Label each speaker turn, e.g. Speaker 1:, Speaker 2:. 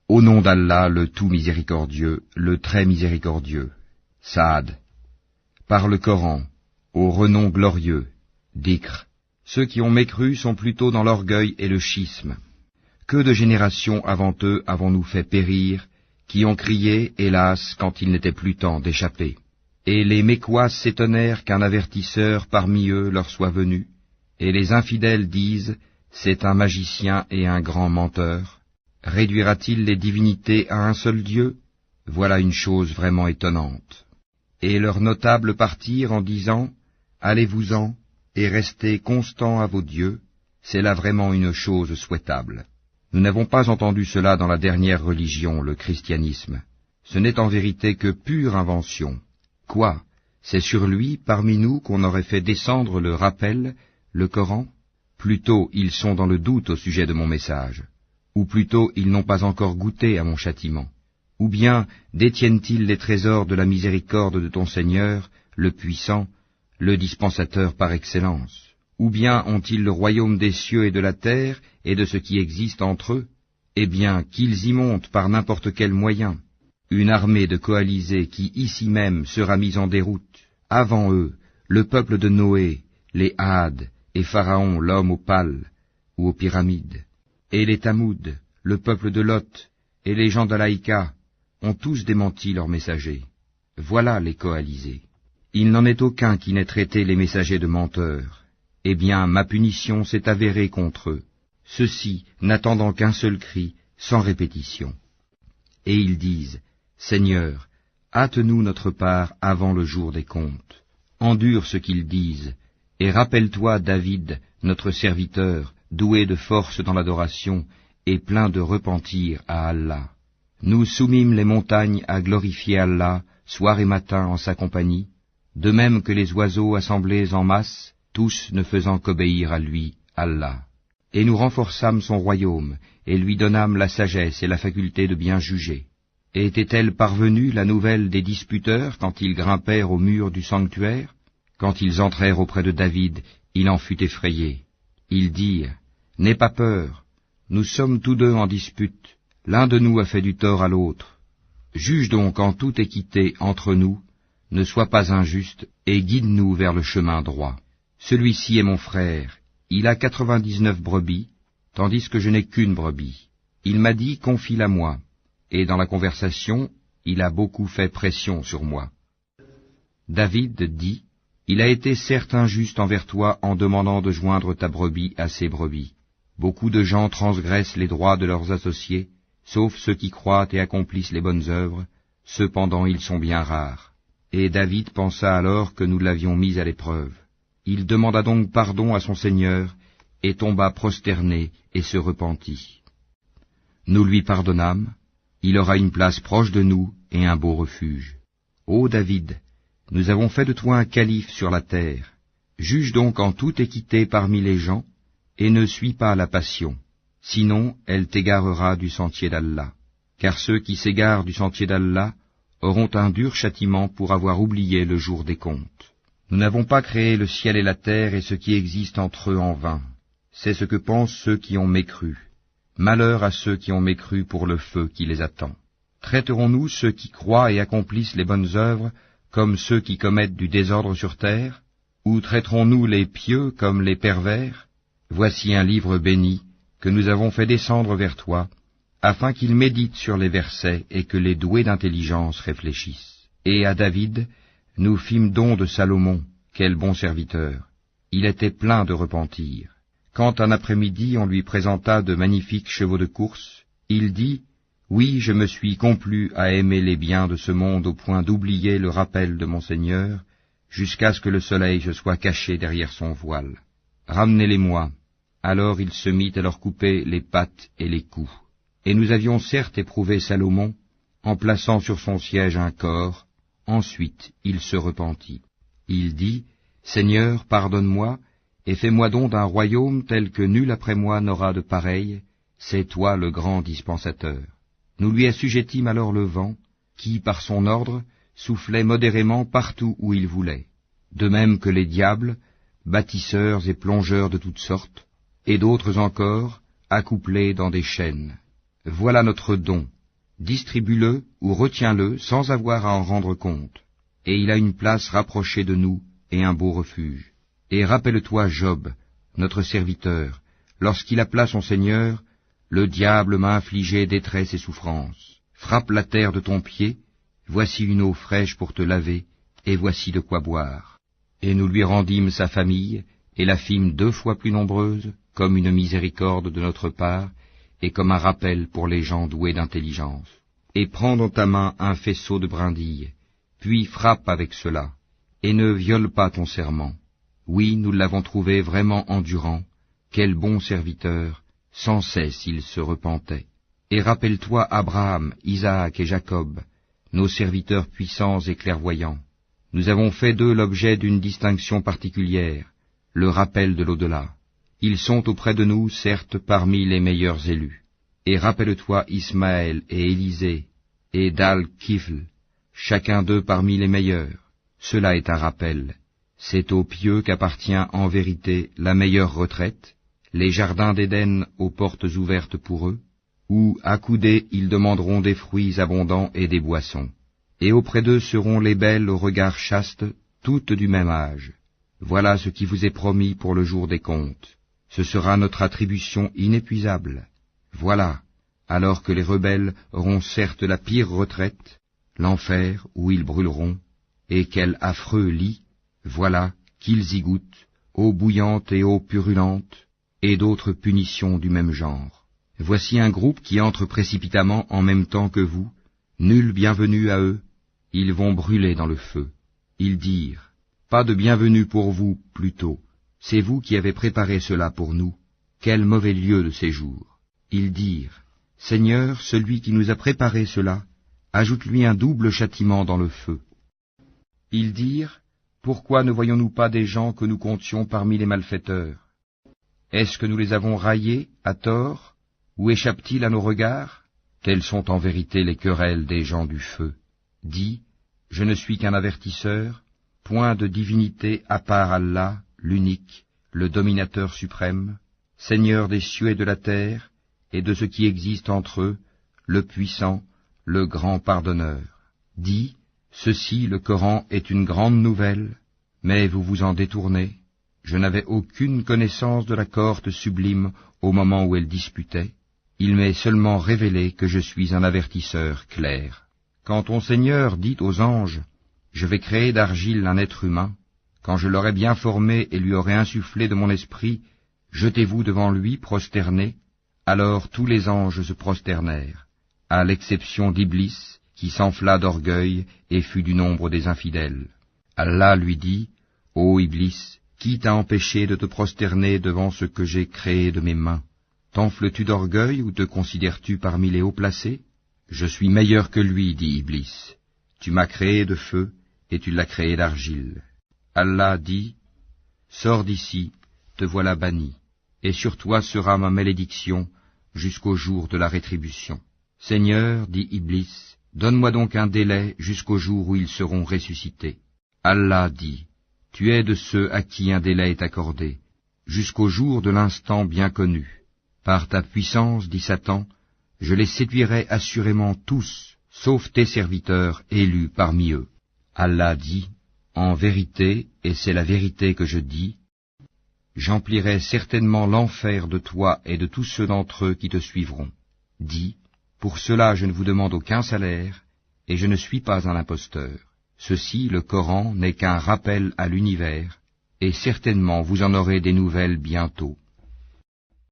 Speaker 1: Au nom d'Allah, le tout miséricordieux, le très miséricordieux. Saad. Par le Coran, au renom glorieux. Dhikr. Ceux qui ont mécru sont plutôt dans l'orgueil et le schisme. Que de générations avant eux avons-nous fait périr, qui ont crié, hélas, quand il n'était plus temps d'échapper. Et les Mécois s'étonnèrent qu'un avertisseur parmi eux leur soit venu, et les infidèles disent, c'est un magicien et un grand menteur. Réduira-t-il les divinités à un seul Dieu? Voilà une chose vraiment étonnante. Et leurs notables partirent en disant, allez-vous-en, et restez constants à vos dieux, c'est là vraiment une chose souhaitable. Nous n'avons pas entendu cela dans la dernière religion, le christianisme. Ce n'est en vérité que pure invention. Quoi? C'est sur lui, parmi nous, qu'on aurait fait descendre le rappel, le Coran? Plutôt ils sont dans le doute au sujet de mon message. Ou plutôt ils n'ont pas encore goûté à mon châtiment. Ou bien détiennent-ils les trésors de la miséricorde de ton Seigneur, le puissant, le dispensateur par excellence? Ou bien ont-ils le royaume des cieux et de la terre, et de ce qui existe entre eux? Eh bien, qu'ils y montent par n'importe quel moyen. Une armée de coalisés qui ici même sera mise en déroute. Avant eux, le peuple de Noé, les Hades, et Pharaon, l'homme aux pales, ou aux pyramides. Et les Tamoud, le peuple de Lot, et les gens d'Alaïka, ont tous démenti leurs messagers. Voilà les coalisés. Il n'en est aucun qui n'ait traité les messagers de menteurs. Eh bien, ma punition s'est avérée contre eux, ceux-ci n'attendant qu'un seul cri, sans répétition. Et ils disent, Seigneur, hâte-nous notre part avant le jour des comptes. Endure ce qu'ils disent, et rappelle-toi David, notre serviteur, doué de force dans l'adoration, et plein de repentir à Allah. Nous soumîmes les montagnes à glorifier Allah, soir et matin en sa compagnie, de même que les oiseaux assemblés en masse, tous ne faisant qu'obéir à lui, Allah. Et nous renforçâmes son royaume, et lui donnâmes la sagesse et la faculté de bien juger. Et était-elle parvenue la nouvelle des disputeurs quand ils grimpèrent au mur du sanctuaire? Quand ils entrèrent auprès de David, il en fut effrayé. Ils dirent, n'aie pas peur, nous sommes tous deux en dispute, l'un de nous a fait du tort à l'autre. Juge donc en toute équité entre nous, ne sois pas injuste, et guide-nous vers le chemin droit. Celui-ci est mon frère, il a 99 brebis, tandis que je n'ai qu'une brebis. Il m'a dit, confie-la moi, et dans la conversation, il a beaucoup fait pression sur moi. David dit, il a été certes injuste envers toi en demandant de joindre ta brebis à ses brebis. Beaucoup de gens transgressent les droits de leurs associés, sauf ceux qui croient et accomplissent les bonnes œuvres, cependant ils sont bien rares. Et David pensa alors que nous l'avions mis à l'épreuve. Il demanda donc pardon à son Seigneur, et tomba prosterné et se repentit. Nous lui pardonnâmes, il aura une place proche de nous et un beau refuge. Ô David, nous avons fait de toi un calife sur la terre. Juge donc en toute équité parmi les gens, et ne suis pas la passion, sinon elle t'égarera du sentier d'Allah. Car ceux qui s'égarent du sentier d'Allah auront un dur châtiment pour avoir oublié le jour des comptes. Nous n'avons pas créé le ciel et la terre et ce qui existe entre eux en vain. C'est ce que pensent ceux qui ont mécru. Malheur à ceux qui ont mécru pour le feu qui les attend. Traiterons-nous ceux qui croient et accomplissent les bonnes œuvres comme ceux qui commettent du désordre sur terre? Ou traiterons-nous les pieux comme les pervers? Voici un livre béni que nous avons fait descendre vers toi, afin qu'il médite sur les versets et que les doués d'intelligence réfléchissent. Et à David, nous fîmes don de Salomon, quel bon serviteur. Il était plein de repentir. Quand un après-midi on lui présenta de magnifiques chevaux de course, il dit, « Oui, je me suis complu à aimer les biens de ce monde au point d'oublier le rappel de mon Seigneur, jusqu'à ce que le soleil se soit caché derrière son voile. Ramenez-les-moi. » Alors il se mit à leur couper les pattes et les coups. Et nous avions certes éprouvé Salomon, en plaçant sur son siège un corps. Ensuite il se repentit. Il dit, « Seigneur, pardonne-moi, et fais-moi don d'un royaume tel que nul après moi n'aura de pareil, c'est toi le grand dispensateur. » Nous lui assujettîmes alors le vent, qui, par son ordre, soufflait modérément partout où il voulait, de même que les diables, bâtisseurs et plongeurs de toutes sortes, et d'autres encore, accouplés dans des chaînes. Voilà notre don, distribue-le ou retiens-le sans avoir à en rendre compte. Et il a une place rapprochée de nous et un beau refuge. Et rappelle-toi Job, notre serviteur, lorsqu'il appela son Seigneur, le diable m'a infligé détresse et souffrance. Frappe la terre de ton pied, voici une eau fraîche pour te laver, et voici de quoi boire. Et nous lui rendîmes sa famille, et la fîmes 2 fois plus nombreuse, comme une miséricorde de notre part, et comme un rappel pour les gens doués d'intelligence. Et prends dans ta main un faisceau de brindilles, puis frappe avec cela, et ne viole pas ton serment. Oui, nous l'avons trouvé vraiment endurant, quel bon serviteur, sans cesse il se repentait. Et rappelle-toi Abraham, Isaac et Jacob, nos serviteurs puissants et clairvoyants. Nous avons fait d'eux l'objet d'une distinction particulière, le rappel de l'au-delà. Ils sont auprès de nous, certes, parmi les meilleurs élus. Et rappelle-toi Ismaël et Élisée, et Dal-Kifl, chacun d'eux parmi les meilleurs. Cela est un rappel. C'est aux pieux qu'appartient en vérité la meilleure retraite, les jardins d'Éden aux portes ouvertes pour eux, où, accoudés, ils demanderont des fruits abondants et des boissons. Et auprès d'eux seront les belles au regard chaste, toutes du même âge. Voilà ce qui vous est promis pour le jour des comptes. Ce sera notre attribution inépuisable. Voilà, alors que les rebelles auront certes la pire retraite, l'enfer où ils brûleront, et quel affreux lit, voilà qu'ils y goûtent, eau bouillante et eau purulente, et d'autres punitions du même genre. Voici un groupe qui entre précipitamment en même temps que vous, nul bienvenu à eux, ils vont brûler dans le feu. Ils dirent, pas de bienvenue pour vous, plutôt, c'est vous qui avez préparé cela pour nous, quel mauvais lieu de séjour. Ils dirent, Seigneur, celui qui nous a préparé cela, ajoute-lui un double châtiment dans le feu. Ils dirent, pourquoi ne voyons-nous pas des gens que nous comptions parmi les malfaiteurs? Est-ce que nous les avons raillés, à tort, ou échappent-ils à nos regards? Telles sont en vérité les querelles des gens du feu. Dis, je ne suis qu'un avertisseur, point de divinité à part Allah, l'unique, le dominateur suprême, Seigneur des cieux et de la terre, et de ce qui existe entre eux, le puissant, le grand pardonneur. Dis, ceci, le Coran, est une grande nouvelle, mais vous vous en détournez. Je n'avais aucune connaissance de la cohorte sublime au moment où elle disputait. Il m'est seulement révélé que je suis un avertisseur clair. Quand ton Seigneur dit aux anges, « Je vais créer d'argile un être humain », quand je l'aurai bien formé et lui aurai insufflé de mon esprit, jetez-vous devant lui prosternés. Alors tous les anges se prosternèrent, à l'exception d'Iblis, qui s'enfla d'orgueil et fut du nombre des infidèles. Allah lui dit, « Ô Iblis, qui t'a empêché de te prosterner devant ce que j'ai créé de mes mains? T'enfles-tu d'orgueil ou te considères-tu parmi les hauts placés? Je suis meilleur que lui, dit Iblis. Tu m'as créé de feu et tu l'as créé d'argile. Allah dit, sors d'ici, te voilà banni, et sur toi sera ma malédiction jusqu'au jour de la rétribution. Seigneur, dit Iblis, donne-moi donc un délai jusqu'au jour où ils seront ressuscités. Allah dit, tu es de ceux à qui un délai est accordé, jusqu'au jour de l'instant bien connu. Par ta puissance, dit Satan, je les séduirai assurément tous, sauf tes serviteurs élus parmi eux. Allah dit, en vérité, et c'est la vérité que je dis, j'emplirai certainement l'enfer de toi et de tous ceux d'entre eux qui te suivront. Dis, pour cela je ne vous demande aucun salaire, et je ne suis pas un imposteur. Ceci, le Coran, n'est qu'un rappel à l'univers, et certainement vous en aurez des nouvelles bientôt.